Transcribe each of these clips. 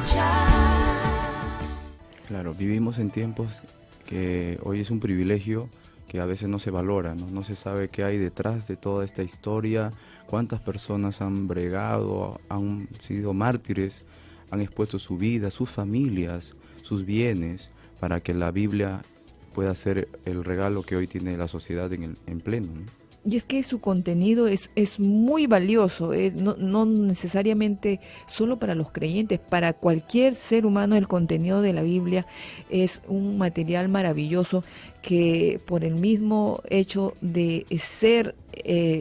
escuchar. Claro, vivimos en tiempos que hoy es un privilegio que a veces no se valora, ¿no? No se sabe qué hay detrás de toda esta historia, cuántas personas han bregado, han sido mártires, han expuesto su vida, sus familias, sus bienes, para que la Biblia pueda ser el regalo que hoy tiene la sociedad en pleno, ¿no? Y es que su contenido es muy valioso, no necesariamente solo para los creyentes, para cualquier ser humano el contenido de la Biblia es un material maravilloso que por el mismo hecho de ser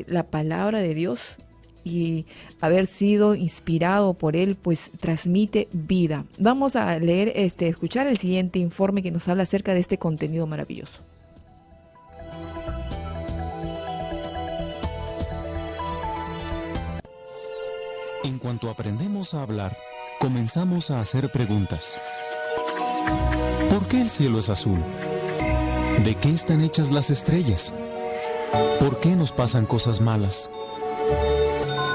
la palabra de Dios y haber sido inspirado por él, pues transmite vida. Vamos a leer, escuchar el siguiente informe que nos habla acerca de este contenido maravilloso. En cuanto aprendemos a hablar, comenzamos a hacer preguntas. ¿Por qué el cielo es azul? ¿De qué están hechas las estrellas? ¿Por qué nos pasan cosas malas?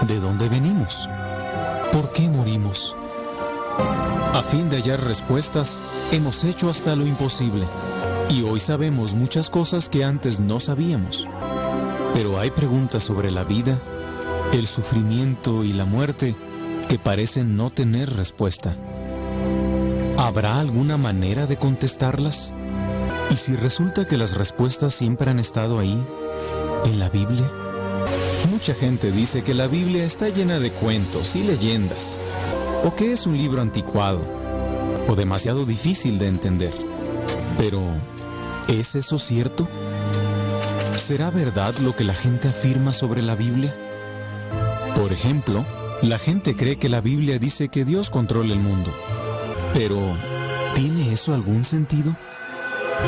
¿De dónde venimos? ¿Por qué morimos? A fin de hallar respuestas, hemos hecho hasta lo imposible. Y hoy sabemos muchas cosas que antes no sabíamos. Pero hay preguntas sobre la vida, el sufrimiento y la muerte que parecen no tener respuesta. ¿Habrá alguna manera de contestarlas? ¿Y si resulta que las respuestas siempre han estado ahí, en la Biblia? Mucha gente dice que la Biblia está llena de cuentos y leyendas, o que es un libro anticuado, o demasiado difícil de entender. Pero, ¿es eso cierto? ¿Será verdad lo que la gente afirma sobre la Biblia? Por ejemplo, la gente cree que la Biblia dice que Dios controla el mundo. Pero, ¿tiene eso algún sentido?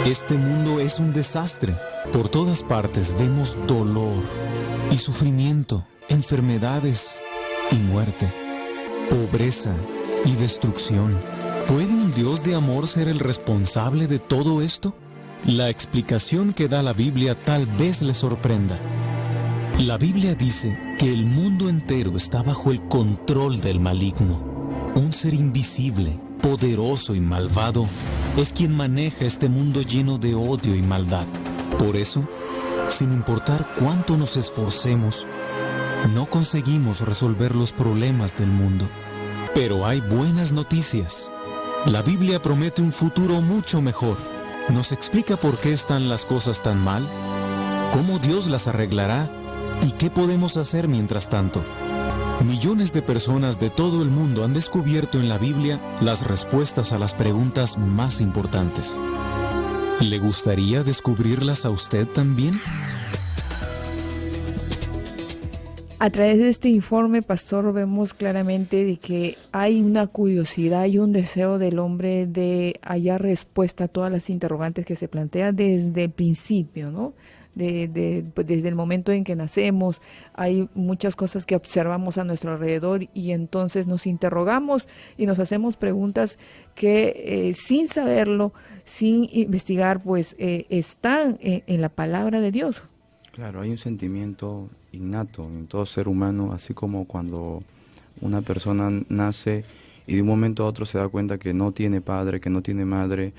Este mundo es un desastre. Por todas partes vemos dolor y sufrimiento, enfermedades y muerte, pobreza y destrucción. ¿Puede un Dios de amor ser el responsable de todo esto? La explicación que da la Biblia tal vez le sorprenda. La Biblia dice que el mundo entero está bajo el control del maligno. Un ser invisible, poderoso y malvado es quien maneja este mundo lleno de odio y maldad. Por eso, sin importar cuánto nos esforcemos, no conseguimos resolver los problemas del mundo. Pero hay buenas noticias. La Biblia promete un futuro mucho mejor. Nos explica por qué están las cosas tan mal, cómo Dios las arreglará y qué podemos hacer mientras tanto. Millones de personas de todo el mundo han descubierto en la Biblia las respuestas a las preguntas más importantes. ¿Le gustaría descubrirlas a usted también? A través de este informe, Pastor, vemos claramente de que hay una curiosidad y un deseo del hombre de hallar respuesta a todas las interrogantes que se plantean desde el principio, ¿no? Pues desde el momento en que nacemos, hay muchas cosas que observamos a nuestro alrededor y entonces nos interrogamos y nos hacemos preguntas que sin saberlo, sin investigar, pues están en la palabra de Dios. Claro, hay un sentimiento innato en todo ser humano, así como cuando una persona nace y de un momento a otro se da cuenta que no tiene padre, que no tiene madre,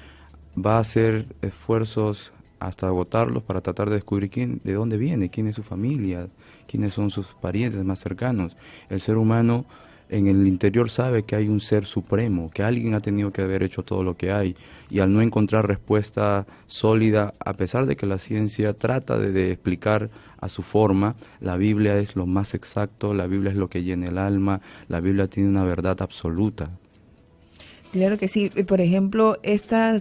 va a hacer esfuerzos hasta agotarlos para tratar de descubrir de dónde viene, quién es su familia, quiénes son sus parientes más cercanos. El ser humano en el interior sabe que hay un ser supremo, que alguien ha tenido que haber hecho todo lo que hay, y al no encontrar respuesta sólida, a pesar de que la ciencia trata de explicar a su forma, la Biblia es lo más exacto, la Biblia es lo que llena el alma, la Biblia tiene una verdad absoluta. Claro que sí. Por ejemplo, esta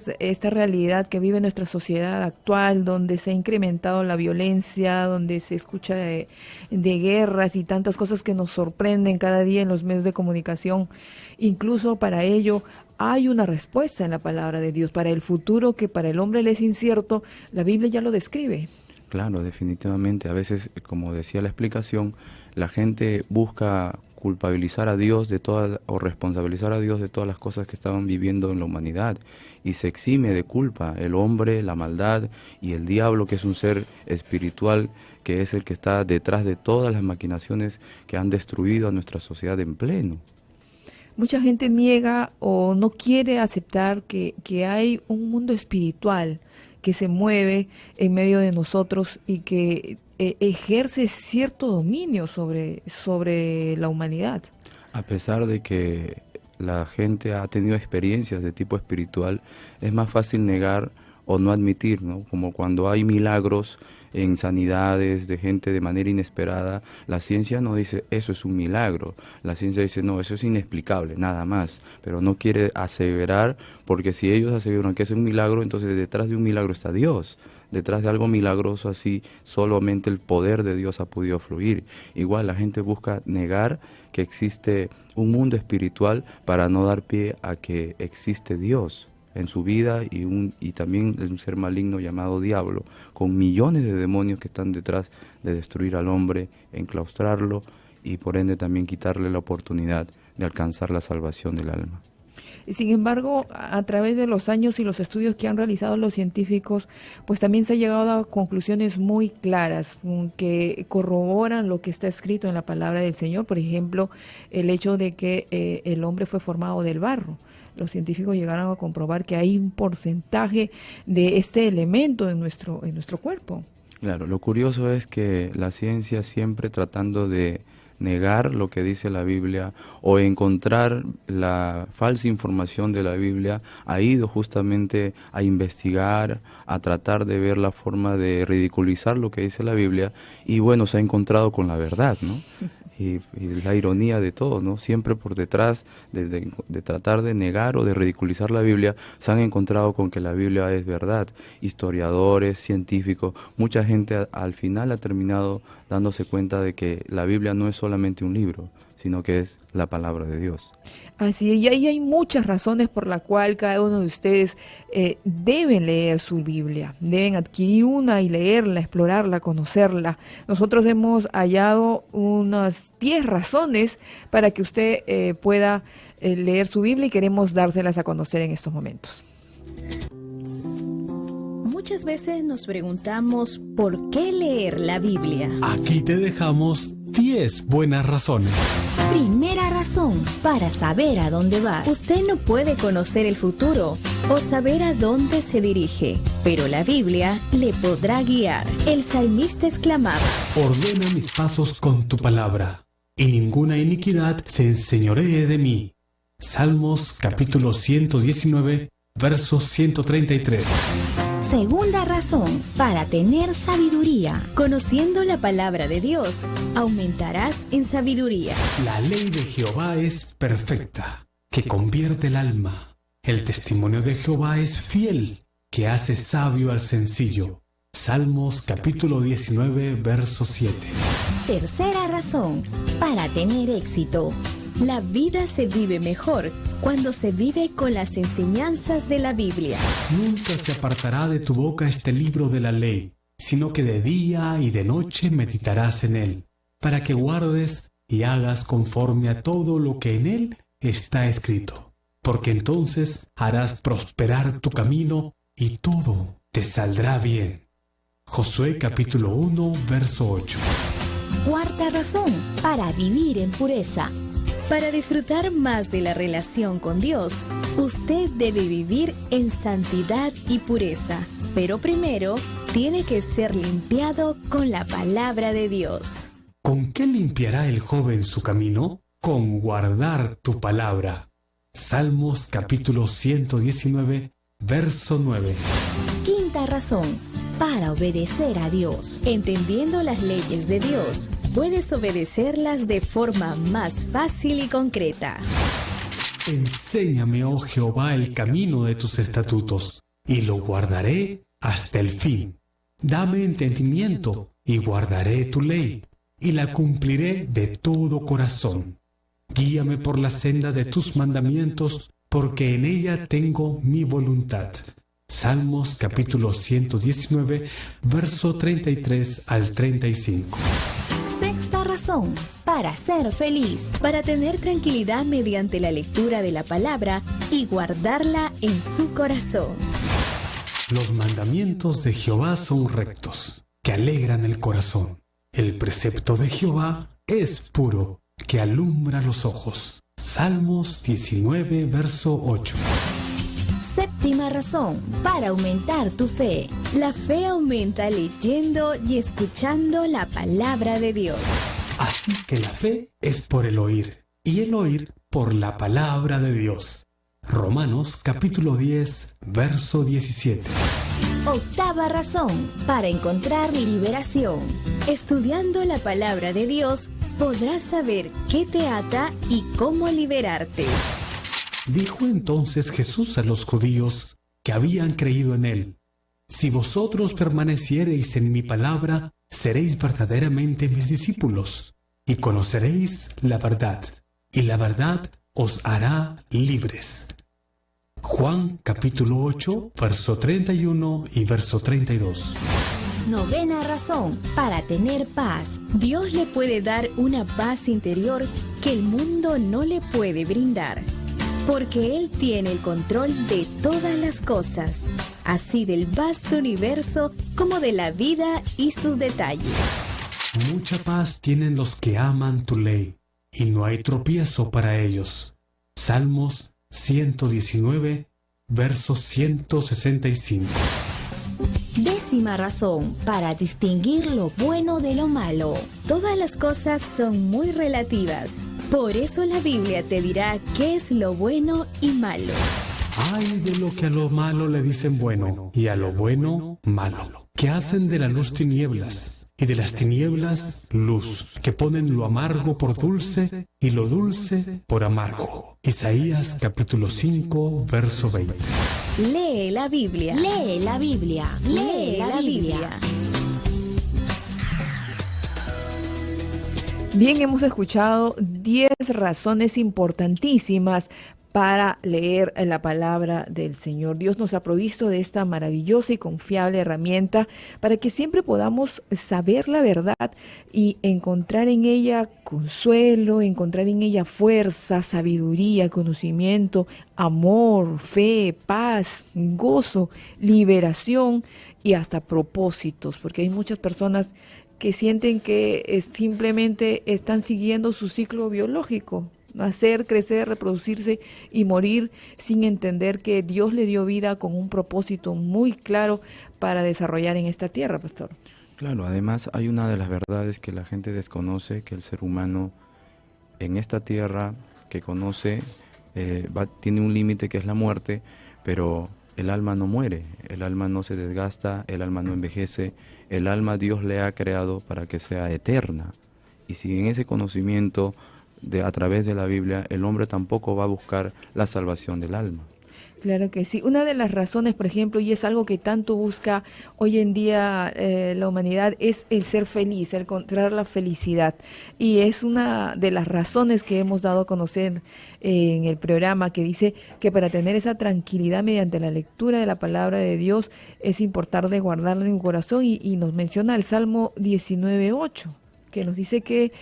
realidad que vive nuestra sociedad actual, donde se ha incrementado la violencia, donde se escucha de guerras y tantas cosas que nos sorprenden cada día en los medios de comunicación, incluso para ello hay una respuesta en la palabra de Dios. Para el futuro, que para el hombre le es incierto, la Biblia ya lo describe. Claro, definitivamente. A veces, como decía la explicación, la gente busca culpabilizar a Dios de todas, o responsabilizar a Dios de todas las cosas que estaban viviendo en la humanidad, y se exime de culpa el hombre, la maldad y el diablo, que es un ser espiritual, que es el que está detrás de todas las maquinaciones que han destruido a nuestra sociedad en pleno. Mucha gente niega o no quiere aceptar que hay un mundo espiritual que se mueve en medio de nosotros y que ejerce cierto dominio sobre la humanidad. A pesar de que la gente ha tenido experiencias de tipo espiritual, es más fácil negar o no admitir, ¿no? Como cuando hay milagros en sanidades de gente de manera inesperada, la ciencia no dice eso es un milagro, la ciencia dice no, eso es inexplicable, nada más, pero no quiere aseverar, porque si ellos aseveran que es un milagro, entonces detrás de un milagro está Dios. Detrás de algo milagroso así, solamente el poder de Dios ha podido fluir. Igual la gente busca negar que existe un mundo espiritual para no dar pie a que existe Dios en su vida y también un ser maligno llamado diablo, con millones de demonios que están detrás de destruir al hombre, enclaustrarlo y por ende también quitarle la oportunidad de alcanzar la salvación del alma. Sin embargo, a través de los años y los estudios que han realizado los científicos, pues también se ha llegado a conclusiones muy claras que corroboran lo que está escrito en la palabra del Señor. Por ejemplo, el hecho de que el hombre fue formado del barro. Los científicos llegaron a comprobar que hay un porcentaje de este elemento en nuestro cuerpo. Claro, lo curioso es que la ciencia siempre tratando de negar lo que dice la Biblia o encontrar la falsa información de la Biblia, ha ido justamente a investigar, a tratar de ver la forma de ridiculizar lo que dice la Biblia y bueno, se ha encontrado con la verdad, ¿no? Y la ironía de todo, ¿no? Siempre por detrás de tratar de negar o de ridiculizar la Biblia, se han encontrado con que la Biblia es verdad. Historiadores, científicos, mucha gente al final ha terminado dándose cuenta de que la Biblia no es solamente un libro, sino que es la palabra de Dios. Así es, y ahí hay muchas razones por la cual cada uno de ustedes deben leer su Biblia, deben adquirir una y leerla, explorarla, conocerla. Nosotros hemos hallado unas 10 razones para que usted pueda leer su Biblia y queremos dárselas a conocer en estos momentos. Muchas veces nos preguntamos ¿por qué leer la Biblia? Aquí te dejamos 10 buenas razones. Primera razón, para saber a dónde vas. Usted no puede conocer el futuro o saber a dónde se dirige, pero la Biblia le podrá guiar. El salmista exclamaba: Ordena mis pasos con tu palabra, y ninguna iniquidad se enseñoree de mí. Salmos capítulo 119, verso 133. Segunda razón, para tener sabiduría. Conociendo la palabra de Dios, aumentarás en sabiduría. La ley de Jehová es perfecta, que convierte el alma. El testimonio de Jehová es fiel, que hace sabio al sencillo. Salmos capítulo 19, verso 7. Tercera razón, para tener éxito. La vida se vive mejor cuando se vive con las enseñanzas de la Biblia. Nunca se apartará de tu boca este libro de la ley, sino que de día y de noche meditarás en él, para que guardes y hagas conforme a todo lo que en él está escrito. Porque entonces harás prosperar tu camino y todo te saldrá bien. Josué capítulo 1, verso 8. Cuarta razón, para vivir en pureza. Para disfrutar más de la relación con Dios, usted debe vivir en santidad y pureza. Pero primero, tiene que ser limpiado con la palabra de Dios. ¿Con qué limpiará el joven su camino? Con guardar tu palabra. Salmos capítulo 119, verso 9. Quinta razón, para obedecer a Dios. Entendiendo las leyes de Dios, puedes obedecerlas de forma más fácil y concreta. Enséñame, oh Jehová, el camino de tus estatutos, y lo guardaré hasta el fin. Dame entendimiento, y guardaré tu ley, y la cumpliré de todo corazón. Guíame por la senda de tus mandamientos, porque en ella tengo mi voluntad. Salmos capítulo 119, verso 33 al 35. Sexta razón, para ser feliz. Para tener tranquilidad mediante la lectura de la palabra y guardarla en su corazón. Los mandamientos de Jehová son rectos, que alegran el corazón. El precepto de Jehová es puro, que alumbra los ojos. Salmos 19, verso 8. Séptima razón, para aumentar tu fe. La fe aumenta leyendo y escuchando la palabra de Dios. Así que la fe es por el oír, y el oír por la palabra de Dios. Romanos capítulo 10, verso 17. Octava razón, para encontrar liberación. Estudiando la palabra de Dios, podrás saber qué te ata y cómo liberarte. Dijo entonces Jesús a los judíos que habían creído en él: si vosotros permaneciereis en mi palabra, seréis verdaderamente mis discípulos, y conoceréis la verdad, y la verdad os hará libres. Juan capítulo 8, verso 31 y verso 32. Novena razón, para tener paz. Dios le puede dar una paz interior que el mundo no le puede brindar, porque Él tiene el control de todas las cosas, así del vasto universo como de la vida y sus detalles. Mucha paz tienen los que aman tu ley, y no hay tropiezo para ellos. Salmos 119, verso 165. Décima razón, para distinguir lo bueno de lo malo. Todas las cosas son muy relativas. Por eso la Biblia te dirá qué es lo bueno y malo. Ay de lo que a lo malo le dicen bueno, y a lo bueno malo. Que hacen de la luz tinieblas, y de las tinieblas luz. Que ponen lo amargo por dulce, y lo dulce por amargo. Isaías capítulo 5, verso 20. Lee la Biblia. Lee la Biblia. Lee la Biblia. Bien, hemos escuchado 10 razones importantísimas para leer la palabra del Señor. Dios nos ha provisto de esta maravillosa y confiable herramienta para que siempre podamos saber la verdad y encontrar en ella consuelo, encontrar en ella fuerza, sabiduría, conocimiento, amor, fe, paz, gozo, liberación y hasta propósitos, porque hay muchas personas que sienten que simplemente están siguiendo su ciclo biológico, nacer, crecer, reproducirse y morir, sin entender que Dios le dio vida con un propósito muy claro para desarrollar en esta tierra, pastor. Claro, además hay una de las verdades que la gente desconoce, que el ser humano en esta tierra que conoce tiene un límite que es la muerte, pero el alma no muere, el alma no se desgasta, el alma no envejece, el alma Dios le ha creado para que sea eterna. Y si en ese conocimiento a través de la Biblia, el hombre tampoco va a buscar la salvación del alma. Claro que sí. Una de las razones, por ejemplo, y es algo que tanto busca hoy en día la humanidad, es el ser feliz, el encontrar la felicidad. Y es una de las razones que hemos dado a conocer en el programa, que dice que para tener esa tranquilidad mediante la lectura de la palabra de Dios es importante guardarla en un corazón, y nos menciona el Salmo 19:8, que nos dice que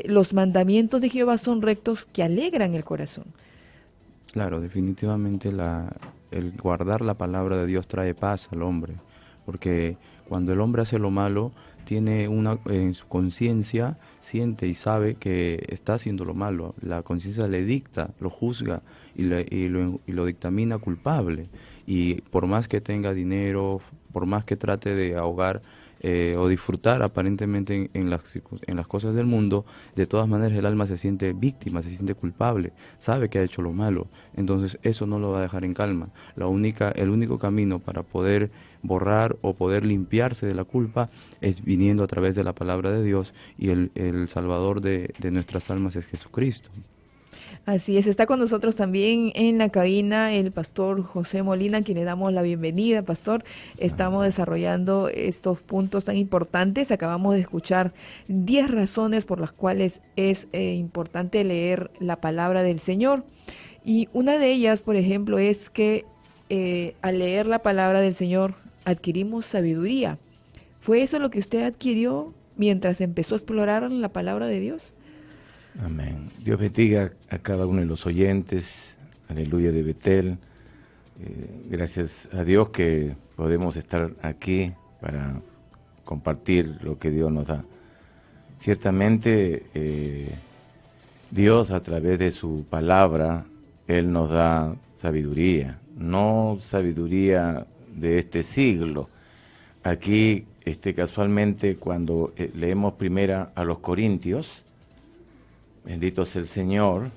los mandamientos de Jehová son rectos, que alegran el corazón. Claro, definitivamente el guardar la palabra de Dios trae paz al hombre, porque cuando el hombre hace lo malo, tiene en su conciencia, siente y sabe que está haciendo lo malo. La conciencia le dicta, lo juzga y lo dictamina culpable. Y por más que tenga dinero, por más que trate de ahogar o disfrutar aparentemente en las cosas del mundo, de todas maneras el alma se siente víctima, se siente culpable, sabe que ha hecho lo malo. Entonces eso no lo va a dejar en calma. El único camino para poder borrar o poder limpiarse de la culpa es viniendo a través de la palabra de Dios, y el Salvador de nuestras almas es Jesucristo. Así es, está con nosotros también en la cabina el pastor José Molina, a quien le damos la bienvenida, pastor. Estamos desarrollando estos puntos tan importantes. Acabamos de escuchar 10 razones por las cuales es importante leer la palabra del Señor. Y una de ellas, por ejemplo, es que al leer la palabra del Señor adquirimos sabiduría. ¿Fue eso lo que usted adquirió mientras empezó a explorar la palabra de Dios? Amén. Dios bendiga a cada uno de los oyentes. Aleluya de Betel. Gracias a Dios que podemos estar aquí para compartir lo que Dios nos da. Ciertamente Dios a través de su palabra, Él nos da sabiduría, no sabiduría de este siglo. Aquí, casualmente, cuando leemos primera a los Corintios, bendito sea el Señor,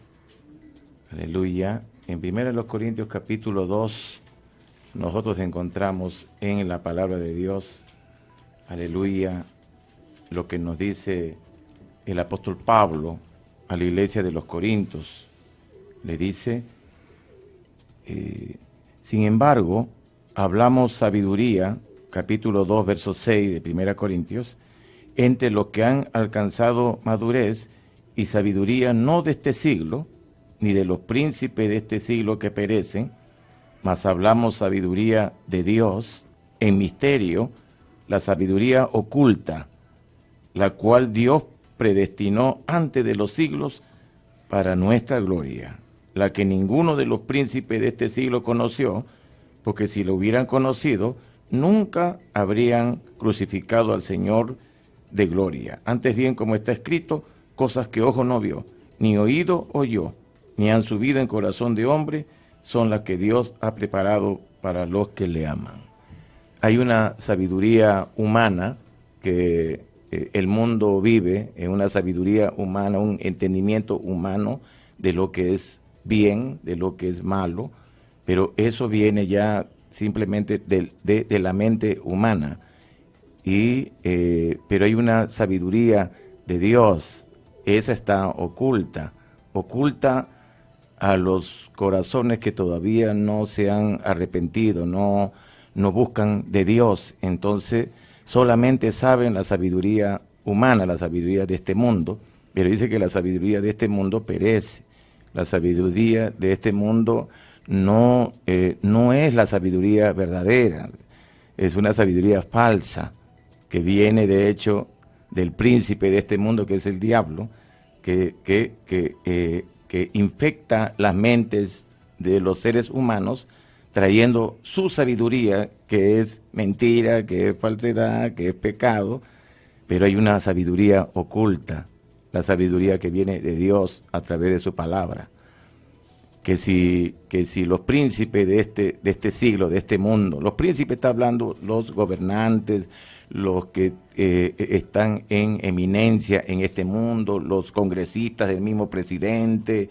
aleluya, en primera a los Corintios capítulo 2, nosotros encontramos en la palabra de Dios, aleluya, lo que nos dice el apóstol Pablo a la iglesia de los Corintios. Le dice, sin embargo, hablamos sabiduría, capítulo 2, verso 6 de 1 Corintios, entre los que han alcanzado madurez y sabiduría no de este siglo, ni de los príncipes de este siglo que perecen, mas hablamos sabiduría de Dios en misterio, la sabiduría oculta, la cual Dios predestinó antes de los siglos para nuestra gloria, la que ninguno de los príncipes de este siglo conoció, porque si lo hubieran conocido, nunca habrían crucificado al Señor de gloria. Antes bien, como está escrito, cosas que ojo no vio, ni oído oyó, ni han subido en corazón de hombre, son las que Dios ha preparado para los que le aman. Hay una sabiduría humana que el mundo vive, en una sabiduría humana, un entendimiento humano de lo que es bien, de lo que es malo, pero eso viene ya simplemente de la mente humana. Pero hay una sabiduría de Dios, esa está oculta a los corazones que todavía no se han arrepentido, no buscan de Dios. Entonces solamente saben la sabiduría humana, la sabiduría de este mundo, pero dice que la sabiduría de este mundo perece. La sabiduría de este mundo no es la sabiduría verdadera, es una sabiduría falsa, que viene de hecho del príncipe de este mundo, que es el diablo, que infecta las mentes de los seres humanos, trayendo su sabiduría, que es mentira, que es falsedad, que es pecado, pero hay una sabiduría oculta, la sabiduría que viene de Dios a través de su palabra. Que si los príncipes de este siglo, de este mundo, los príncipes está hablando los gobernantes, los que están en eminencia en este mundo, los congresistas del mismo presidente,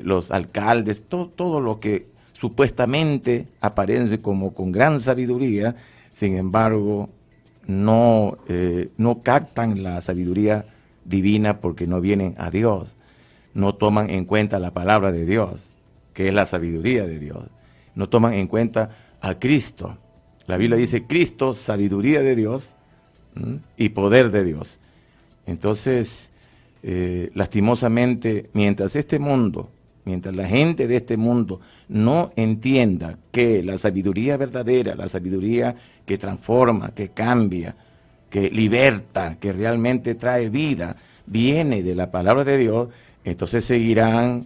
los alcaldes, todo lo que supuestamente aparece como con gran sabiduría, sin embargo no captan la sabiduría divina porque no vienen a Dios, no toman en cuenta la palabra de Dios, que es la sabiduría de Dios, no toman en cuenta a Cristo. La Biblia dice Cristo, sabiduría de Dios y poder de Dios. Entonces, lastimosamente, mientras la gente de este mundo no entienda que la sabiduría verdadera, la sabiduría que transforma, que cambia, que liberta, que realmente trae vida, viene de la palabra de Dios, entonces seguirán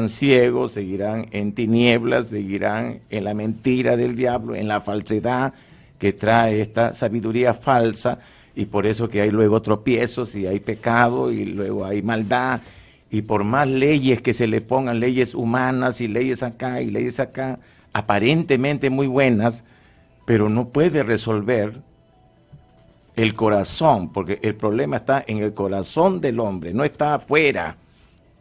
ciegos, seguirán en tinieblas, seguirán en la mentira del diablo, en la falsedad que trae esta sabiduría falsa, y por eso que hay luego tropiezos y hay pecado y luego hay maldad, y por más leyes que se le pongan, leyes humanas y leyes acá, aparentemente muy buenas, pero no puede resolver el corazón, porque el problema está en el corazón del hombre, no está afuera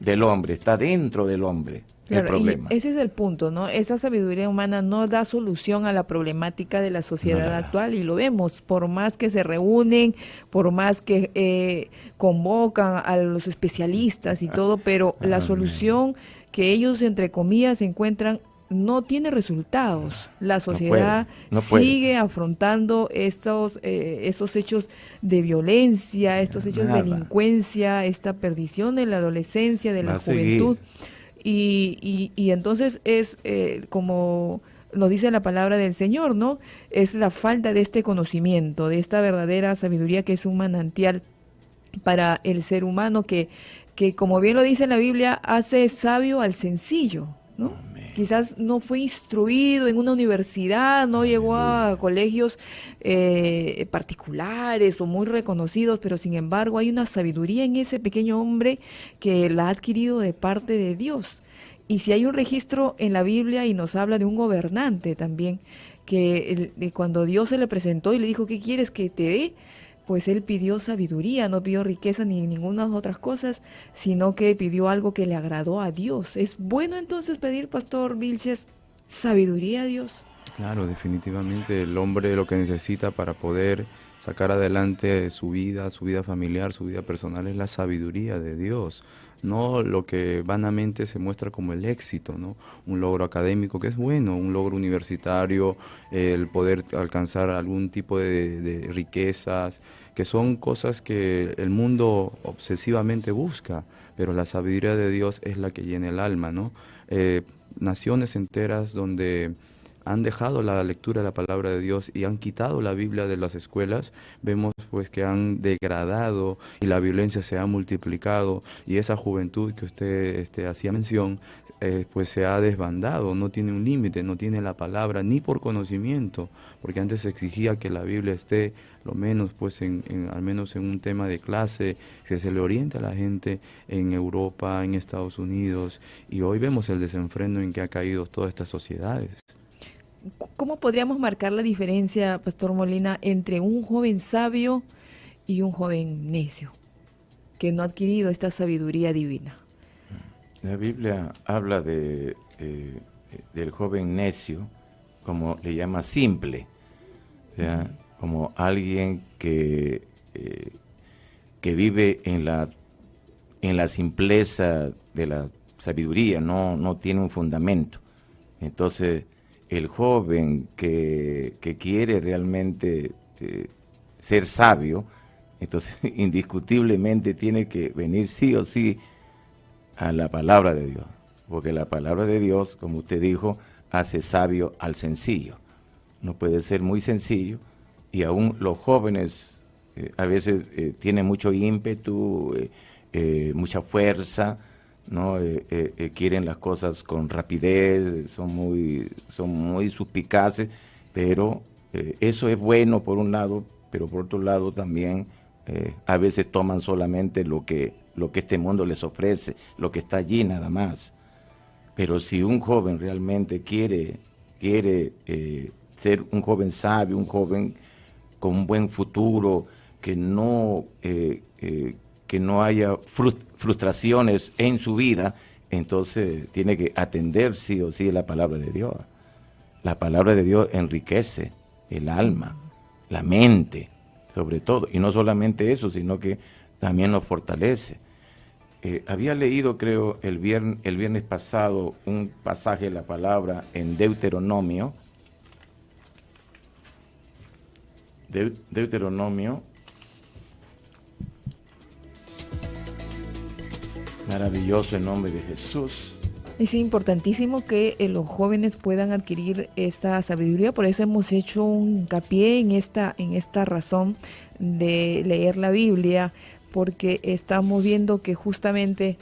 del hombre, está dentro del hombre. Claro, el problema. Y ese es el punto, ¿no? Esa sabiduría humana no da solución a la problemática de la sociedad actual, y lo vemos, por más que se reúnen, por más que convocan a los especialistas y todo, pero la solución que ellos, entre comillas, encuentran no tiene resultados. La sociedad no puede. Sigue afrontando estos hechos de violencia, estos hechos de delincuencia, esta perdición de la adolescencia, de la juventud. Y entonces es como lo dice la palabra del Señor, ¿no? Es la falta de este conocimiento, de esta verdadera sabiduría que es un manantial para el ser humano que como bien lo dice la Biblia, hace sabio al sencillo, ¿no? quizás no fue instruido en una universidad, no llegó a colegios particulares o muy reconocidos, pero sin embargo hay una sabiduría en ese pequeño hombre que la ha adquirido de parte de Dios. Y si hay un registro en la Biblia y nos habla de un gobernante también, que cuando Dios se le presentó y le dijo, ¿qué quieres que te dé? Pues él pidió sabiduría, no pidió riqueza ni ninguna otras cosas, sino que pidió algo que le agradó a Dios. ¿Es bueno entonces pedir, Pastor Vilches, sabiduría a Dios? Claro, definitivamente el hombre lo que necesita para poder sacar adelante su vida familiar, su vida personal, es la sabiduría de Dios, no lo que vanamente se muestra como el éxito, ¿no? Un logro académico que es bueno, un logro universitario, el poder alcanzar algún tipo de riquezas, que son cosas que el mundo obsesivamente busca, pero la sabiduría de Dios es la que llena el alma, ¿no? Naciones enteras donde han dejado la lectura de la palabra de Dios y han quitado la Biblia de las escuelas, vemos pues que han degradado y la violencia se ha multiplicado, y esa juventud que usted hacía mención, pues se ha desbandado, no tiene un límite, no tiene la palabra ni por conocimiento, porque antes se exigía que la Biblia esté lo menos pues al menos en un tema de clase, que se le oriente a la gente en Europa, en Estados Unidos, y hoy vemos el desenfreno en que ha caído todas estas sociedades. ¿Cómo podríamos marcar la diferencia, Pastor Molina, entre un joven sabio y un joven necio, que no ha adquirido esta sabiduría divina? La Biblia habla del joven necio, como le llama simple, o sea, como alguien que vive en la simpleza de la sabiduría, no tiene un fundamento. Entonces, el joven que quiere realmente ser sabio, entonces indiscutiblemente tiene que venir sí o sí a la palabra de Dios, porque la palabra de Dios, como usted dijo, hace sabio al sencillo. No puede ser muy sencillo, y aún los jóvenes a veces tienen mucho ímpetu, mucha fuerza, ¿no? Quieren las cosas con rapidez, son muy suspicaces, pero eso es bueno por un lado, pero por otro lado también a veces toman solamente lo que este mundo les ofrece, lo que está allí nada más. Pero si un joven realmente quiere ser un joven sabio, un joven con un buen futuro, que no haya frustraciones en su vida, entonces tiene que atender sí o sí la palabra de Dios. La palabra de Dios enriquece el alma, la mente, sobre todo. Y no solamente eso, sino que también nos fortalece. Había leído, creo, el viernes pasado, un pasaje de la palabra en Deuteronomio. Deuteronomio. Maravilloso el nombre de Jesús. Es importantísimo que los jóvenes puedan adquirir esta sabiduría, por eso hemos hecho un hincapié en esta razón de leer la Biblia, porque estamos viendo que justamente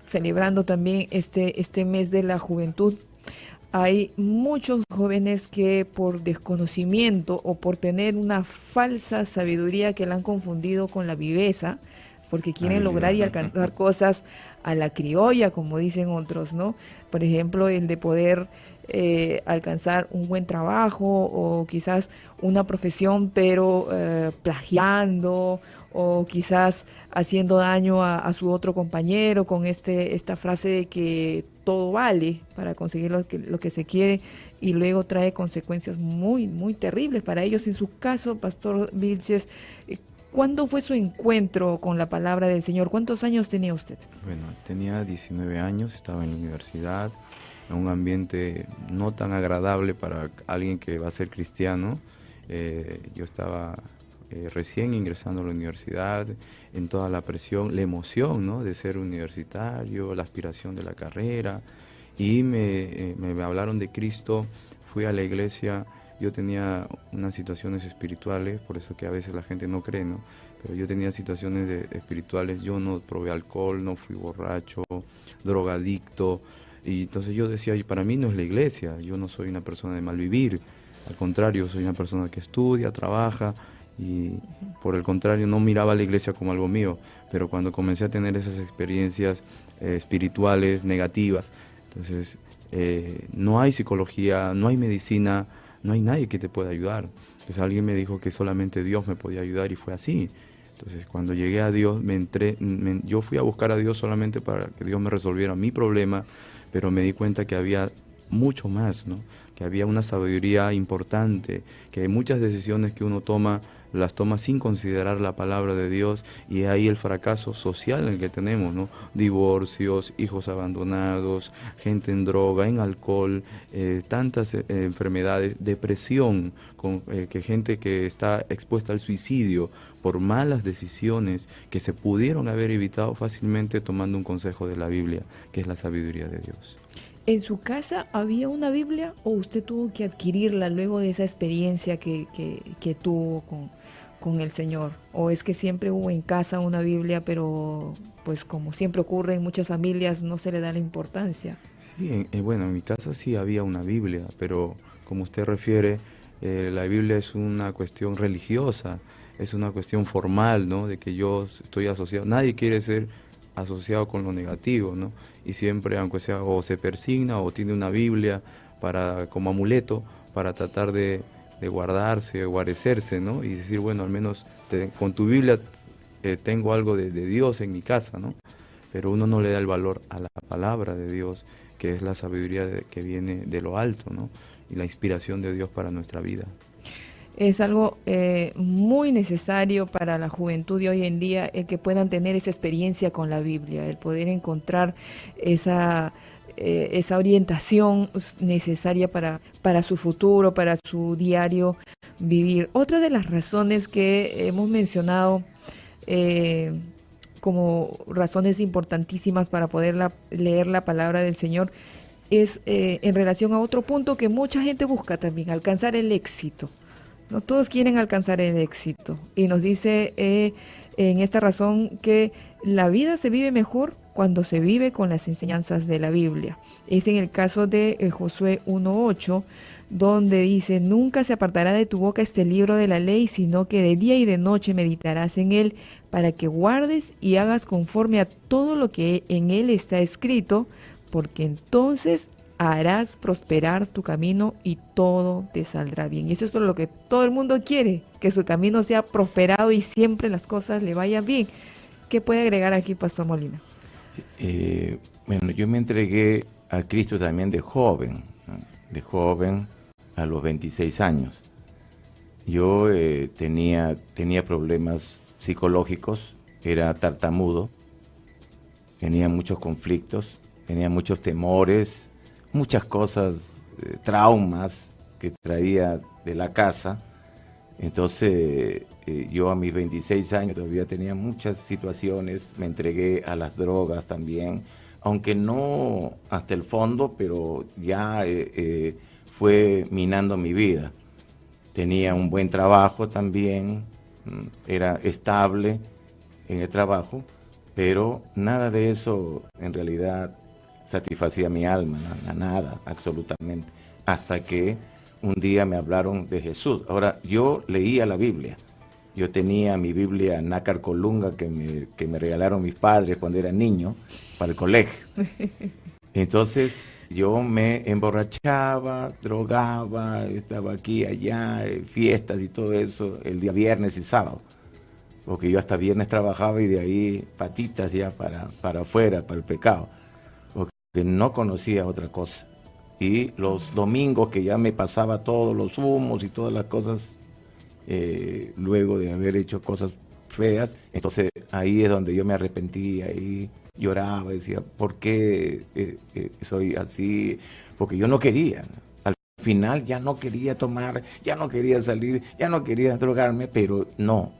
celebrando también este mes de la juventud, hay muchos jóvenes que por desconocimiento o por tener una falsa sabiduría que la han confundido con la viveza, porque quieren lograr y alcanzar cosas a la criolla, como dicen otros, ¿no? Por ejemplo, el de poder alcanzar un buen trabajo o quizás una profesión, pero plagiando o quizás haciendo daño a su otro compañero con esta frase de que todo vale para conseguir lo que se quiere, y luego trae consecuencias muy, muy terribles para ellos. En su caso, Pastor Vilches, ¿cuándo fue su encuentro con la palabra del Señor? ¿Cuántos años tenía usted? Bueno, tenía 19 años, estaba en la universidad, en un ambiente no tan agradable para alguien que va a ser cristiano. Yo estaba recién ingresando a la universidad, en toda la presión, la emoción, ¿no?, de ser universitario, la aspiración de la carrera, y me hablaron de Cristo. Fui a la iglesia. Yo tenía unas situaciones espirituales, por eso que a veces la gente no cree, ¿no? Pero yo tenía situaciones espirituales. Yo no probé alcohol, no fui borracho, drogadicto, Y entonces yo decía, "Y para mí no es la iglesia, yo no soy una persona de mal vivir, al contrario, soy una persona que estudia, trabaja, y por el contrario no miraba a la iglesia como algo mío, pero cuando comencé a tener esas experiencias espirituales negativas, entonces no hay psicología, no hay medicina, no hay nadie que te pueda ayudar. Entonces alguien me dijo que solamente Dios me podía ayudar y fue así. Entonces cuando llegué a Dios, yo fui a buscar a Dios solamente para que Dios me resolviera mi problema, pero me di cuenta que había mucho más, ¿no? Que había una sabiduría importante, que hay muchas decisiones que uno toma, las toma sin considerar la palabra de Dios, y ahí el fracaso social en el que tenemos, ¿no? Divorcios, hijos abandonados, gente en droga, en alcohol, tantas enfermedades, depresión, que gente que está expuesta al suicidio por malas decisiones que se pudieron haber evitado fácilmente tomando un consejo de la Biblia, que es la sabiduría de Dios. ¿En su casa había una Biblia o usted tuvo que adquirirla luego de esa experiencia que tuvo con el Señor? ¿O es que siempre hubo en casa una Biblia, pero pues como siempre ocurre en muchas familias no se le da la importancia? Sí, bueno, en mi casa sí había una Biblia, pero como usted refiere, la Biblia es una cuestión religiosa, es una cuestión formal, ¿no? De que yo estoy asociado. Nadie quiere ser asociado con lo negativo, ¿no? Y siempre, aunque sea, o se persigna o tiene una Biblia como amuleto para tratar de guardarse o guarecerse, ¿no? Y decir, bueno, al menos con tu Biblia tengo algo de Dios en mi casa, ¿no? Pero uno no le da el valor a la palabra de Dios, que es la sabiduría que viene de lo alto, ¿no? Y la inspiración de Dios para nuestra vida. Es algo muy necesario para la juventud de hoy en día, el que puedan tener esa experiencia con la Biblia, el poder encontrar esa orientación necesaria para su futuro, para su diario vivir. Otra de las razones que hemos mencionado como razones importantísimas para poder leer la palabra del Señor es en relación a otro punto que mucha gente busca también, alcanzar el éxito. No todos quieren alcanzar el éxito. Y nos dice en esta razón que la vida se vive mejor cuando se vive con las enseñanzas de la Biblia. Es en el caso de Josué 1:8, donde dice, nunca se apartará de tu boca este libro de la ley, sino que de día y de noche meditarás en él, para que guardes y hagas conforme a todo lo que en él está escrito, porque entonces harás prosperar tu camino y todo te saldrá bien. Y eso es lo que todo el mundo quiere, que su camino sea prosperado y siempre las cosas le vayan bien. ¿Qué puede agregar aquí, Pastor Molina? Bueno, yo me entregué a Cristo también de joven, ¿no? De joven a los 26 años. Yo tenía problemas psicológicos, era tartamudo, tenía muchos conflictos, tenía muchos temores, muchas cosas, traumas que traía de la casa. Entonces yo a mis 26 años todavía tenía muchas situaciones, me entregué a las drogas también, aunque no hasta el fondo, pero ya fue minando mi vida. Tenía un buen trabajo también, era estable en el trabajo, pero nada de eso en realidad satisfacía mi alma, nada, absolutamente, hasta que un día me hablaron de Jesús. Ahora, yo leía la Biblia, yo tenía mi Biblia Nácar Colunga que me regalaron mis padres cuando era niño para el colegio. Entonces yo me emborrachaba, drogaba, estaba aquí, allá, fiestas y todo eso, el día viernes y sábado, porque yo hasta viernes trabajaba y de ahí patitas ya para afuera, para el pecado, que no conocía otra cosa. Y los domingos que ya me pasaba todos los humos y todas las cosas, luego de haber hecho cosas feas, entonces ahí es donde yo me arrepentía y lloraba, decía, ¿por qué soy así? Porque yo no quería. Al final ya no quería tomar, ya no quería salir, ya no quería drogarme, pero no,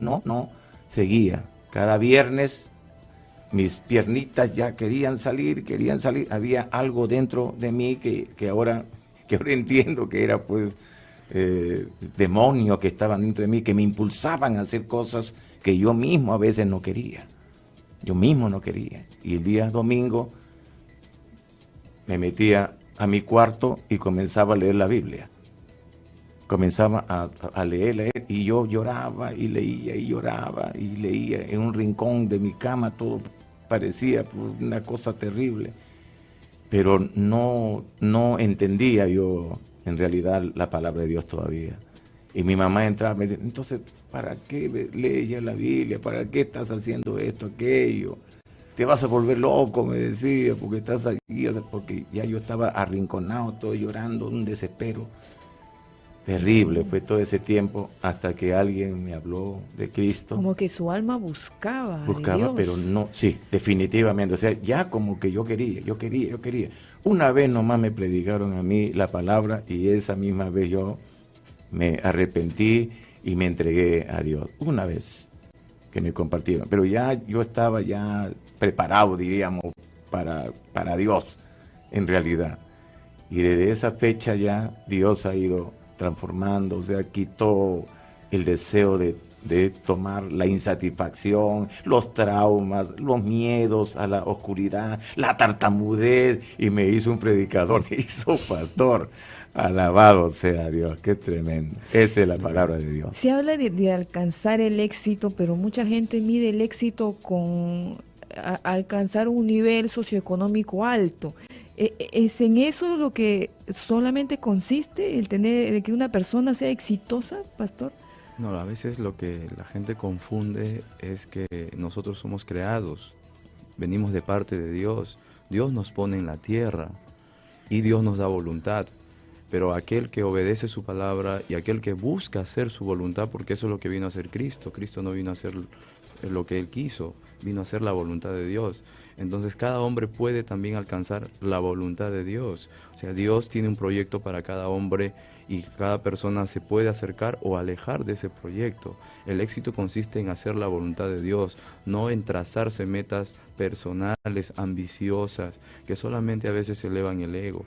seguía. Cada viernes mis piernitas ya querían salir, había algo dentro de mí que ahora entiendo que era pues demonios que estaban dentro de mí, que me impulsaban a hacer cosas que yo mismo a veces no quería. Yo mismo no quería. Y el día domingo me metía a mi cuarto y comenzaba a leer la Biblia. Comenzaba a leer, y yo lloraba y leía y lloraba y leía en un rincón de mi cama, todo parecía una cosa terrible, pero no entendía yo en realidad la palabra de Dios todavía. Y mi mamá entraba y me decía, entonces, ¿para qué lees la Biblia? ¿Para qué estás haciendo esto, aquello? Te vas a volver loco, me decía, porque estás aquí, o sea, porque ya yo estaba arrinconado, todo llorando, un desespero. Terrible fue todo ese tiempo hasta que alguien me habló de Cristo. Como que su alma buscaba de Dios. Pero no, sí, definitivamente. O sea, ya como que yo quería. Una vez nomás me predicaron a mí la palabra y esa misma vez yo me arrepentí y me entregué a Dios. Una vez que me compartieron. Pero ya yo estaba ya preparado, diríamos, para Dios, en realidad. Y desde esa fecha ya Dios ha ido transformando, o sea, quitó el deseo de tomar la insatisfacción, los traumas, los miedos a la oscuridad, la tartamudez, y me hizo un predicador, me hizo pastor. Alabado sea Dios, qué tremendo. Esa es la palabra de Dios. Se habla de alcanzar el éxito, pero mucha gente mide el éxito con alcanzar un nivel socioeconómico alto. ¿Es en eso lo que solamente consiste el que una persona sea exitosa, pastor? No, a veces lo que la gente confunde es que nosotros somos creados, venimos de parte de Dios, Dios nos pone en la tierra y Dios nos da voluntad, pero aquel que obedece su palabra y aquel que busca hacer su voluntad, porque eso es lo que vino a hacer Cristo, Cristo no vino a hacer lo que Él quiso, vino a hacer la voluntad de Dios. Entonces cada hombre puede también alcanzar la voluntad de Dios. O sea, Dios tiene un proyecto para cada hombre y cada persona se puede acercar o alejar de ese proyecto. El éxito consiste en hacer la voluntad de Dios, no en trazarse metas personales, ambiciosas, que solamente a veces elevan el ego.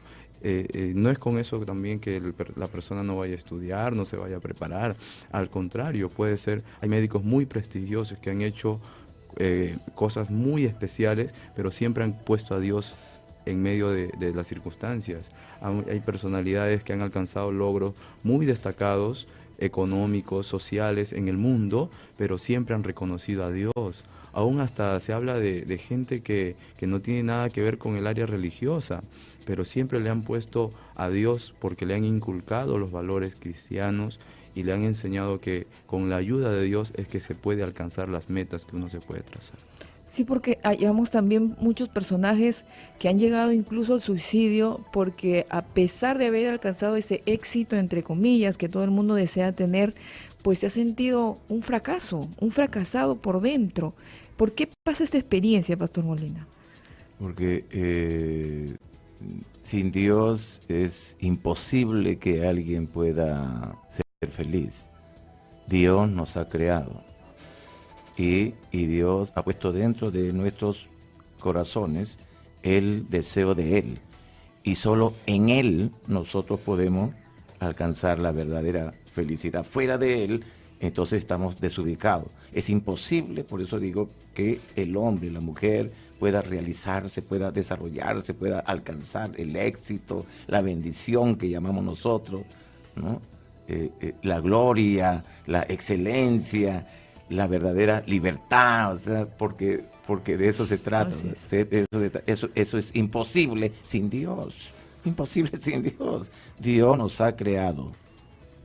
No es con eso también que la persona no vaya a estudiar, no se vaya a preparar. Al contrario, puede ser, hay médicos muy prestigiosos que han hecho cosas muy especiales, pero siempre han puesto a Dios en medio de las circunstancias. Hay personalidades que han alcanzado logros muy destacados, económicos, sociales en el mundo, pero siempre han reconocido a Dios. Aún hasta se habla de gente que no tiene nada que ver con el área religiosa, pero siempre le han puesto a Dios porque le han inculcado los valores cristianos y le han enseñado que con la ayuda de Dios es que se puede alcanzar las metas que uno se puede trazar. Sí, porque hallamos también muchos personajes que han llegado incluso al suicidio porque a pesar de haber alcanzado ese éxito, entre comillas, que todo el mundo desea tener, pues se ha sentido un fracaso, un fracasado por dentro. ¿Por qué pasa esta experiencia, Pastor Molina? Porque sin Dios es imposible que alguien pueda ser feliz. Dios nos ha creado y Dios ha puesto dentro de nuestros corazones el deseo de Él. Y solo en Él nosotros podemos alcanzar la verdadera felicidad. Fuera de Él, entonces estamos desubicados. Es imposible, por eso digo, que el hombre, la mujer pueda realizarse, pueda desarrollarse, pueda alcanzar el éxito, la bendición que llamamos nosotros, ¿no? La gloria, la excelencia, la verdadera libertad, o sea, porque de eso se trata. Eso es imposible sin Dios, imposible sin Dios. Dios nos ha creado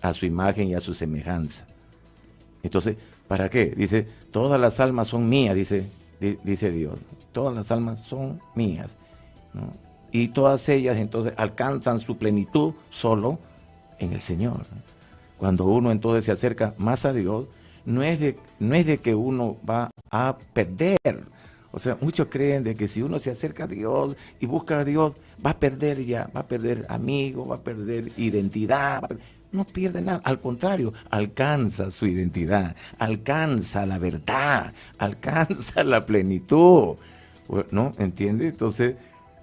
a su imagen y a su semejanza. Entonces, ¿para qué? Dice, todas las almas son mías, dice Dios. Todas las almas son mías, ¿no? Y todas ellas entonces alcanzan su plenitud solo en el Señor. Cuando uno entonces se acerca más a Dios, no es de que uno va a perder. O sea, muchos creen de que si uno se acerca a Dios y busca a Dios, va a perder amigos, va a perder identidad. No pierde nada, al contrario, alcanza su identidad, alcanza la verdad, alcanza la plenitud, ¿no? ¿Entiende? Entonces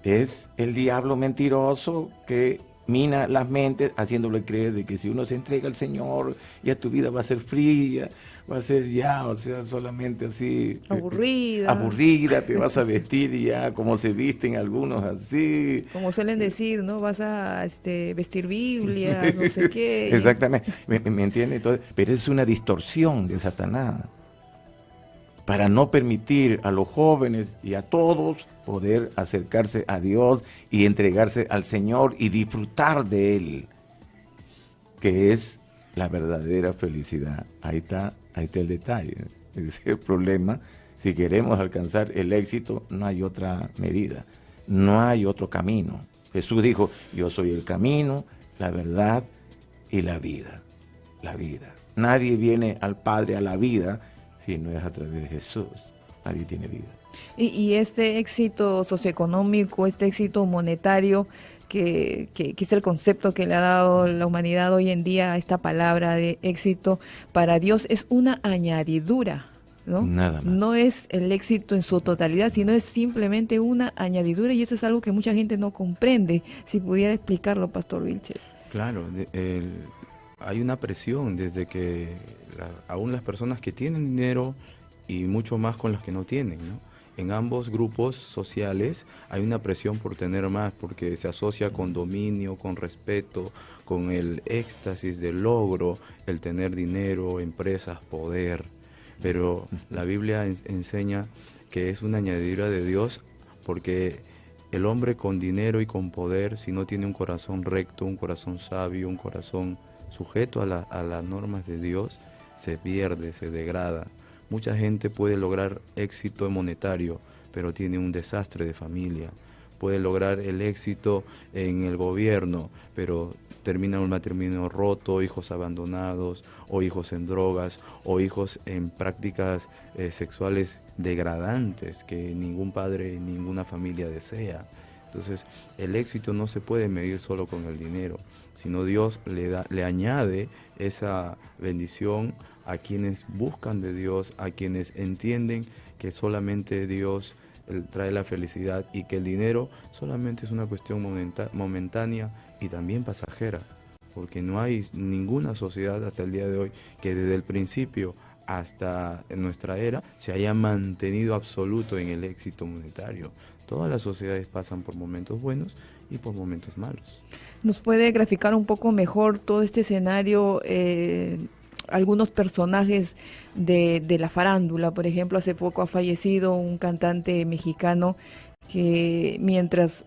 es el diablo mentiroso que mina las mentes, haciéndole creer de que si uno se entrega al Señor, ya tu vida va a ser fría, va a ser ya, o sea, solamente así... aburrida, te vas a vestir ya como se visten algunos así. Como suelen decir, ¿no? Vas a vestir Biblia, no sé qué. Exactamente, ¿me entiendes? Entonces, pero es una distorsión de Satanás, para no permitir a los jóvenes y a todos poder acercarse a Dios y entregarse al Señor y disfrutar de Él, que es la verdadera felicidad. Ahí está el detalle. Ese es el problema. Si queremos alcanzar el éxito, no hay otra medida, no hay otro camino. Jesús dijo, yo soy el camino, la verdad y la vida. La vida. Nadie viene al Padre, a la vida, si no es a través de Jesús. Nadie tiene vida. Y este éxito socioeconómico, este éxito monetario, que es el concepto que le ha dado la humanidad hoy en día a esta palabra de éxito, para Dios es una añadidura, ¿no? Nada más. No es el éxito en su totalidad, sino es simplemente una añadidura, y eso es algo que mucha gente no comprende. Si pudiera explicarlo, Pastor Vilches. Claro, hay una presión desde que aún las personas que tienen dinero y mucho más con las que no tienen, ¿no? En ambos grupos sociales hay una presión por tener más, porque se asocia con dominio, con respeto, con el éxtasis del logro, el tener dinero, empresas, poder. Pero la Biblia enseña que es una añadidura de Dios, porque el hombre con dinero y con poder, si no tiene un corazón recto, un corazón sabio, un corazón sujeto a las normas de Dios, se pierde, se degrada. Mucha gente puede lograr éxito monetario, pero tiene un desastre de familia. Puede lograr el éxito en el gobierno, pero termina un matrimonio roto, hijos abandonados, o hijos en drogas, o hijos en prácticas sexuales degradantes que ningún padre, ninguna familia desea. Entonces, el éxito no se puede medir solo con el dinero, sino Dios le añade esa bendición a quienes buscan de Dios, a quienes entienden que solamente Dios trae la felicidad y que el dinero solamente es una cuestión momentánea y también pasajera, porque no hay ninguna sociedad hasta el día de hoy que desde el principio hasta en nuestra era se haya mantenido absoluto en el éxito monetario. Todas las sociedades pasan por momentos buenos y por momentos malos. ¿Nos puede graficar un poco mejor todo este escenario? Algunos personajes de la farándula, por ejemplo, hace poco ha fallecido un cantante mexicano que mientras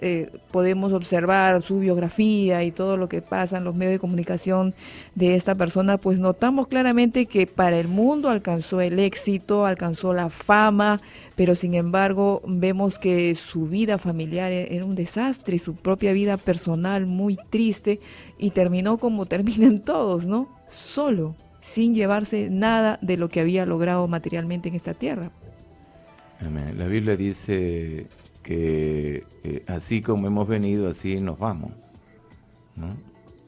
podemos observar su biografía y todo lo que pasa en los medios de comunicación de esta persona, pues notamos claramente que para el mundo alcanzó el éxito, alcanzó la fama, pero sin embargo vemos que su vida familiar era un desastre, su propia vida personal muy triste, y terminó como terminan todos, ¿no? Solo, sin llevarse nada de lo que había logrado materialmente en esta tierra. Amén. La Biblia dice que así como hemos venido, así nos vamos, ¿no?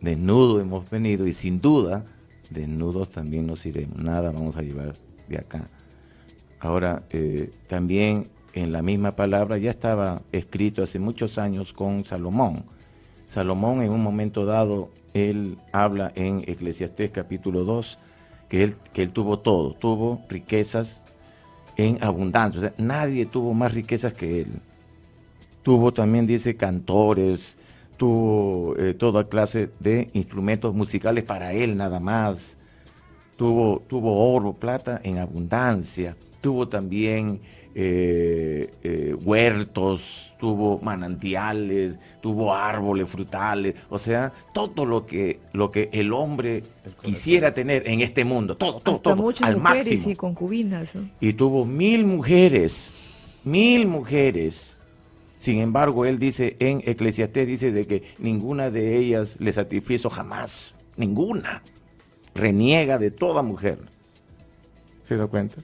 Desnudos hemos venido y sin duda, desnudos también nos iremos. Nada vamos a llevar de acá. Ahora, también en la misma palabra ya estaba escrito hace muchos años con Salomón. Salomón en un momento dado, él habla en Eclesiastés capítulo 2, que él tuvo todo, tuvo riquezas en abundancia. O sea, nadie tuvo más riquezas que él. Tuvo también, dice, cantores, tuvo toda clase de instrumentos musicales para él nada más. Tuvo oro, plata en abundancia. Tuvo también huertos, tuvo manantiales, tuvo árboles frutales. O sea, todo lo que el hombre quisiera tener en este mundo, todo, hasta muchas al mujeres máximo. y concubinas, ¿no? Y tuvo 1000 mujeres. Sin embargo, él dice en Eclesiastés, dice de que ninguna de ellas le satisfizo jamás. Ninguna. Reniega de toda mujer. ¿Se da cuenta?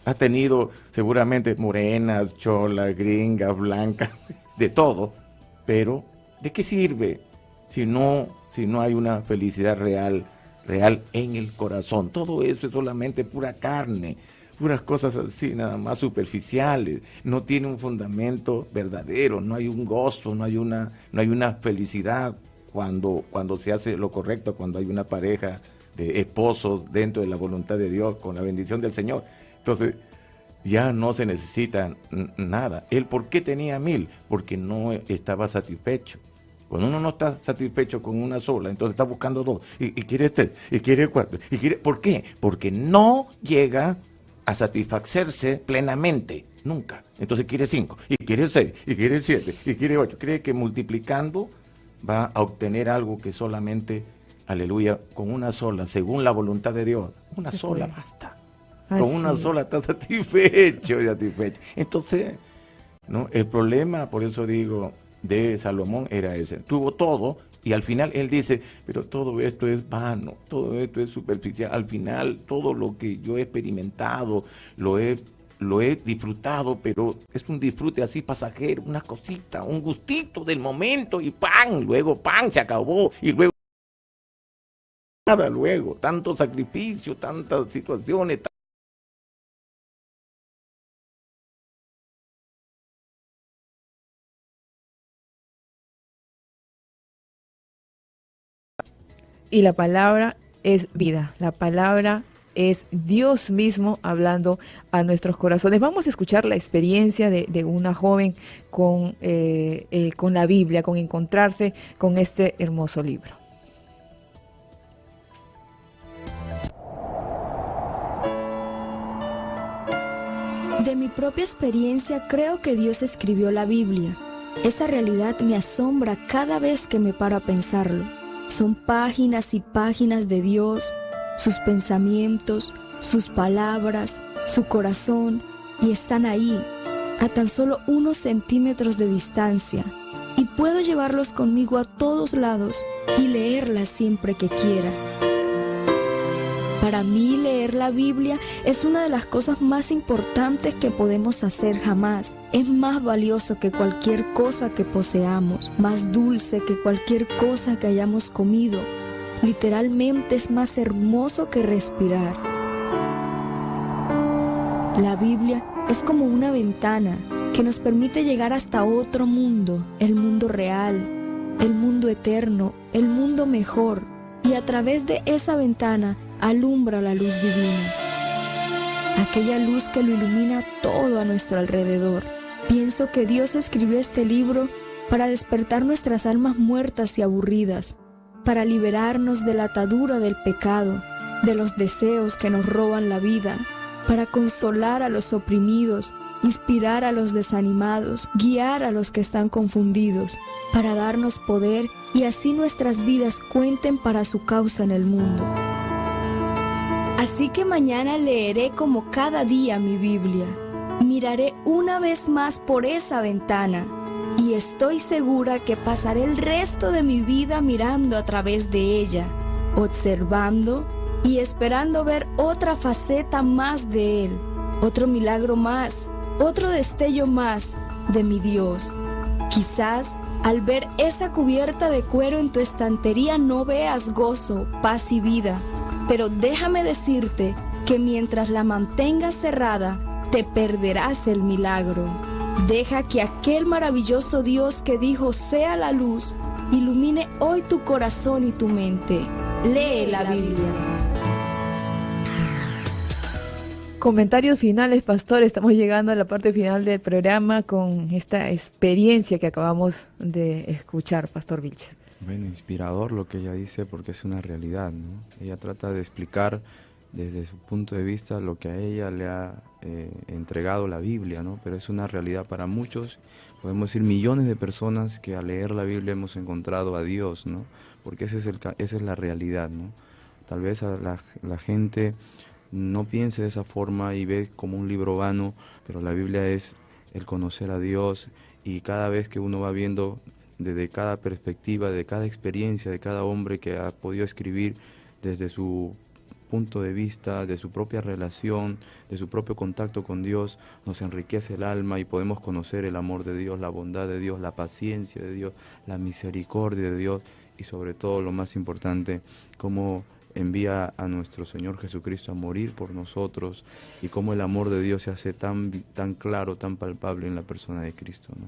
Ha tenido seguramente morenas, cholas, gringas, blancas, de todo. Pero, ¿de qué sirve si no hay una felicidad real en el corazón? Todo eso es solamente pura carne. Puras cosas así, nada más superficiales, no tiene un fundamento verdadero, no hay un gozo, no hay una felicidad cuando se hace lo correcto, cuando hay una pareja de esposos dentro de la voluntad de Dios, con la bendición del Señor. Entonces, ya no se necesita nada. ¿Él por qué tenía 1000? Porque no estaba satisfecho. Cuando uno no está satisfecho con una sola, entonces está buscando 2, y quiere 3, y quiere 4, y quiere... ¿Por qué? Porque no llega a satisfacerse plenamente, nunca. Entonces quiere 5, y quiere 6, y quiere 7, y quiere 8. Cree que multiplicando va a obtener algo que solamente, aleluya, con una sola, según la voluntad de Dios, una sola basta. Con una sola está satisfecho. Entonces, ¿no? El problema, por eso digo, de Salomón era ese. Tuvo todo y al final él dice, pero todo esto es vano, todo esto es superficial. Al final, todo lo que yo he experimentado, lo he disfrutado, pero es un disfrute así pasajero, una cosita, un gustito del momento y ¡pam! Luego ¡pam! Se acabó y luego nada luego. Tanto sacrificio, tantas situaciones. Y la palabra es vida, la palabra es Dios mismo hablando a nuestros corazones. Vamos a escuchar la experiencia de una joven con la Biblia, con encontrarse con este hermoso libro. De mi propia experiencia, creo que Dios escribió la Biblia. Esa realidad me asombra cada vez que me paro a pensarlo. Son páginas y páginas de Dios, sus pensamientos, sus palabras, su corazón, y están ahí, a tan solo unos centímetros de distancia, y puedo llevarlos conmigo a todos lados y leerlas siempre que quiera. Para mí, leer la Biblia es una de las cosas más importantes que podemos hacer jamás. Es más valioso que cualquier cosa que poseamos, más dulce que cualquier cosa que hayamos comido. Literalmente es más hermoso que respirar. La Biblia es como una ventana que nos permite llegar hasta otro mundo, el mundo real, el mundo eterno, el mundo mejor. Y a través de esa ventana alumbra la luz divina, aquella luz que lo ilumina todo a nuestro alrededor. Pienso que Dios escribió este libro para despertar nuestras almas muertas y aburridas, para liberarnos de la atadura del pecado, de los deseos que nos roban la vida, para consolar a los oprimidos, inspirar a los desanimados, guiar a los que están confundidos, para darnos poder y así nuestras vidas cuenten para su causa en el mundo. Así que mañana leeré como cada día mi Biblia. Miraré una vez más por esa ventana y estoy segura que pasaré el resto de mi vida mirando a través de ella, observando y esperando ver otra faceta más de Él, otro milagro más, otro destello más de mi Dios. Quizás al ver esa cubierta de cuero en tu estantería no veas gozo, paz y vida, pero déjame decirte que mientras la mantengas cerrada, te perderás el milagro. Deja que aquel maravilloso Dios que dijo sea la luz, ilumine hoy tu corazón y tu mente. Lee la Biblia. Comentarios finales, pastor. Estamos llegando a la parte final del programa con esta experiencia que acabamos de escuchar, pastor Vilches. Bueno, inspirador lo que ella dice porque es una realidad, ¿no? Ella trata de explicar desde su punto de vista lo que a ella le ha entregado la Biblia, ¿no? Pero es una realidad para muchos, podemos decir millones de personas que al leer la Biblia hemos encontrado a Dios, ¿no? Porque esa es la realidad, ¿no? Tal vez a la gente no piense de esa forma y ve como un libro vano, pero la Biblia es el conocer a Dios, y cada vez que uno va viendo desde cada perspectiva, de cada experiencia, de cada hombre que ha podido escribir desde su punto de vista, de su propia relación, de su propio contacto con Dios, nos enriquece el alma y podemos conocer el amor de Dios, la bondad de Dios, la paciencia de Dios, la misericordia de Dios y sobre todo lo más importante, cómo envía a nuestro Señor Jesucristo a morir por nosotros y cómo el amor de Dios se hace tan claro, tan palpable en la persona de Cristo, ¿no?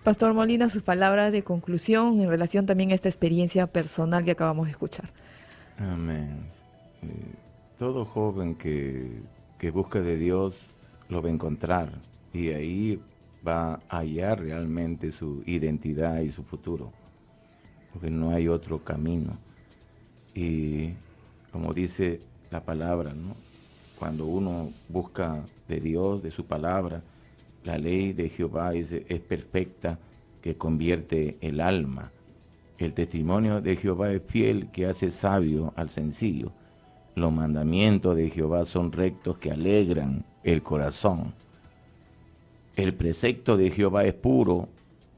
Pastor Molina, sus palabras de conclusión en relación también a esta experiencia personal que acabamos de escuchar. Amén. Todo joven que busca de Dios lo va a encontrar y ahí va a hallar realmente su identidad y su futuro, porque no hay otro camino. Y como dice la palabra, ¿no? Cuando uno busca de Dios, de su palabra, la ley de Jehová es perfecta, que convierte el alma. El testimonio de Jehová es fiel, que hace sabio al sencillo. Los mandamientos de Jehová son rectos, que alegran el corazón. El precepto de Jehová es puro,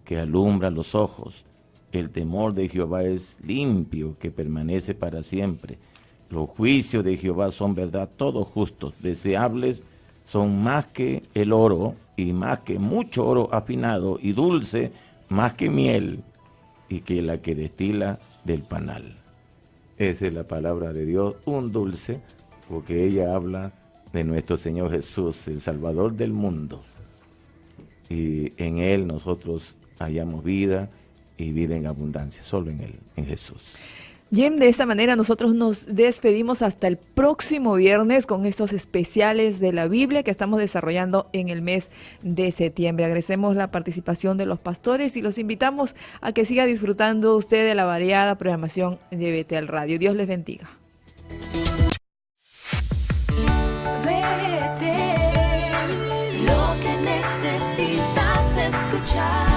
que alumbra los ojos. El temor de Jehová es limpio, que permanece para siempre. Los juicios de Jehová son verdad, todos justos, deseables son más que el oro, y más que mucho oro afinado, y dulce más que miel, y que la que destila del panal. Esa es la palabra de Dios, un dulce, porque ella habla de nuestro Señor Jesús, el Salvador del mundo. Y en Él nosotros hallamos vida y vida en abundancia, solo en Él, en Jesús. Bien, de esta manera nosotros nos despedimos hasta el próximo viernes con estos especiales de la Biblia que estamos desarrollando en el mes de septiembre. Agradecemos la participación de los pastores y los invitamos a que siga disfrutando usted de la variada programación de Betel Radio. Dios les bendiga. Betel, lo que necesitas escuchar.